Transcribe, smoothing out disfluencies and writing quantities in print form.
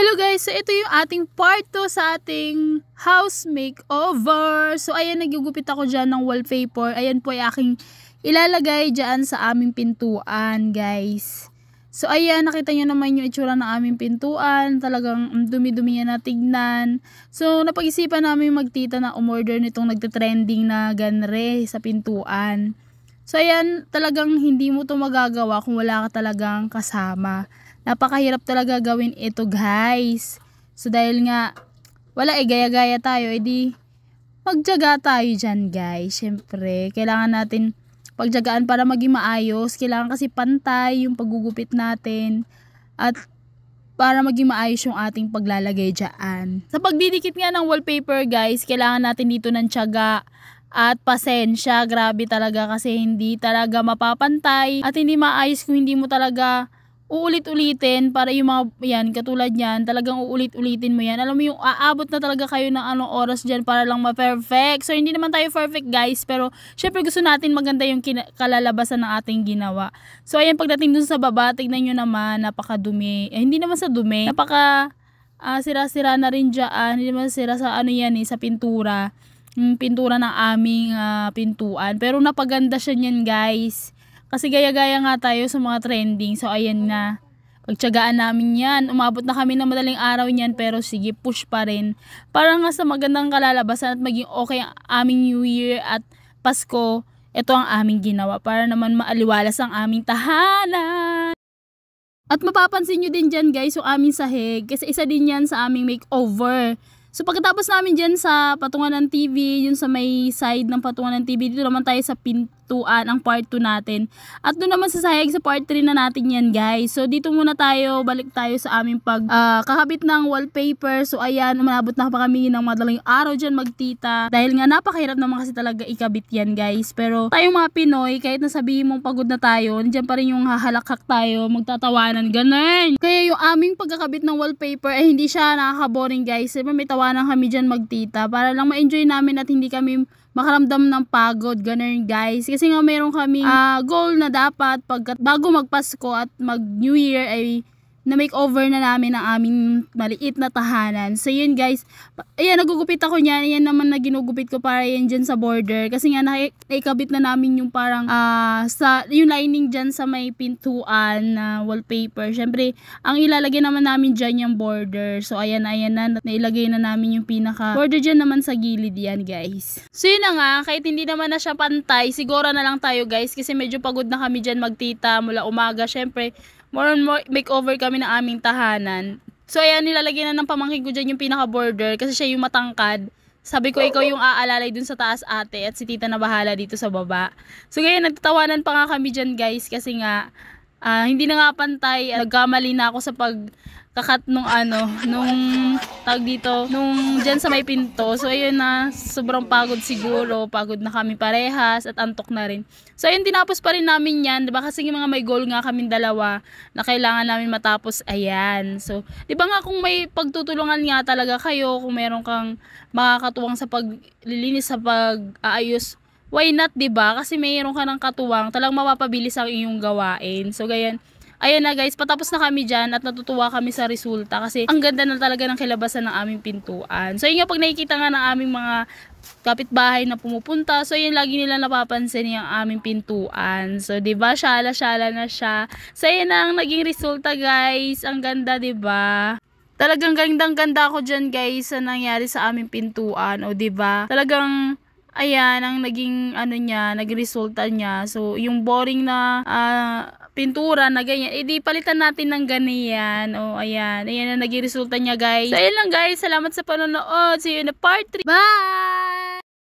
Hello guys, so ito yung ating part 2 sa ating house makeover. So ayan, nagugupit ako dyan ng wallpaper. Ayan po ay aking ilalagay dyan sa aming pintuan guys. So ayan, nakita nyo naman yung itsura ng aming pintuan. Talagang dumi-dumi yan na tignan. So napag-isipan namin magtita na umorder nitong nagte-trending na ganre sa pintuan. So ayan, talagang hindi mo to magagawa kung wala ka talagang kasama. Napakahirap talaga gawin ito guys. So dahil nga wala gaya-gaya tayo, edi magtiyaga tayo dyan guys. Syempre, kailangan natin pagtiyagaan para maging maayos. Kailangan kasi pantay yung paggugupit natin. At para maging maayos yung ating paglalagay dyan. Sa pagdidikit nga ng wallpaper guys, kailangan natin dito ng tiyaga at pasensya. Grabe talaga kasi hindi talaga mapapantay. At hindi maayos kung hindi mo talaga uulit-ulitin para yung mga yan, katulad yan, talagang uulit-ulitin mo yan. Alam mo yung aabot na talaga kayo ng anong oras dyan para lang ma-perfect. So hindi naman tayo perfect guys, pero syempre gusto natin maganda yung kalalabasan ng ating ginawa. So ayan, pagdating dun sa baba, tignan nyo naman, napakadumi. Hindi naman sa dumi, napaka sira-sira na rin dyan. Hindi naman sira sa ano yan sa pintura. Yung pintura ng aming pintuan. Pero napaganda siya yan guys. Kasi gaya-gaya nga tayo sa mga trending. So ayan na. Pagtiyagaan namin yan. Umabot na kami ng madaling araw niyan. Pero sige, push pa rin. Para nga sa magandang kalalabasan at maging okay ang aming New Year at Pasko. Ito ang aming ginawa. Para naman maaliwalas ang aming tahanan. At mapapansin nyo din dyan guys yung aming sahig. Kasi isa din yan sa aming makeover. So pagkatapos namin dyan sa patungan ng TV, yun sa may side ng patungan ng TV, dito naman tayo sa pintuan, ang part 2 natin. At doon naman sa sahig, sa part 3 na natin yan guys. So dito muna tayo, balik tayo sa aming kakabit ng wallpaper. So ayan, umanabot na pa kami ng madaling araw dyan magtita. Dahil nga napakahirap naman kasi talaga ikabit yan guys. Pero tayong mga Pinoy, kahit nasabihin mong pagod na tayo, nandiyan pa rin yung hahalakhak tayo, magtatawanan, ganun. Kaya yung aming pagkakabit ng wallpaper ay hindi siya nakaka-boring guys. Diba may tawanan kami dyan magtita para lang ma-enjoy namin at hindi kami makaramdam ng pagod, ganun guys. Kasi nga meron kami goal na dapat bago magpasko at mag New Year ay na makeover na namin ang aming maliit na tahanan. So yun guys, ayan, nagugupit ako niyan. Ayan naman na ginugupit ko para yan dyan sa border. Kasi nga naikabit na namin yung parang yung lining dyan sa may pintuan na wallpaper. Syempre, ang ilalagay naman namin dyan yung border. So ayan na, nailagay na namin yung pinaka border dyan naman sa gilid yan guys. So yun na nga, kahit hindi naman na siya pantay, siguro na lang tayo guys. Kasi medyo pagod na kami dyan magtita mula umaga. Syempre, more and more makeover kami ng aming tahanan. So ayan, nilalagay na ng pamangkin ko dyan yung pinaka-border kasi siya yung matangkad. Sabi ko, ikaw yung aalalay dun sa taas ate at si tita na bahala dito sa baba. So ganyan, nagtatawanan pa nga kami dyan guys kasi nga hindi na nga pantay. Nagkamali na ako sa pagkakat nung tag dito, nung dyan sa may pinto. So ayun na, sobrang pagod siguro. Pagod na kami parehas at antok na rin. So ayun, tinapos pa rin namin yan. Diba kasi mga may goal nga kaming dalawa na kailangan namin matapos. Ayan. So, diba nga kung may pagtutulungan nga talaga kayo, kung meron kang makakatuwang sa paglilinis, sa pag-aayos, why not, diba? Kasi mayroon ka ng katuwang, talagang mapapabilis ang iyong gawain. So, ganyan. Ayan na guys, patapos na kami dyan at natutuwa kami sa resulta kasi ang ganda na talaga ng kilabasan ng aming pintuan. So, yun nga, pag nakikita nga ng aming mga kapitbahay na pumupunta, so yun, lagi nila napapansin yung aming pintuan. So, diba, syala-syala na siya. So, yun na ang naging resulta guys. Ang ganda, diba? Talagang gandang-ganda ako dyan guys sa nangyari sa aming pintuan. O, diba? Talagang ayan, ang naging nagresulta niya. So, yung boring na pintura na ganyan, edi palitan natin ng ganyan. O, ayan. Ayan ang naging resulta niya, guys. So, ayan lang, guys. Salamat sa panonood. See you in the part 3. Bye!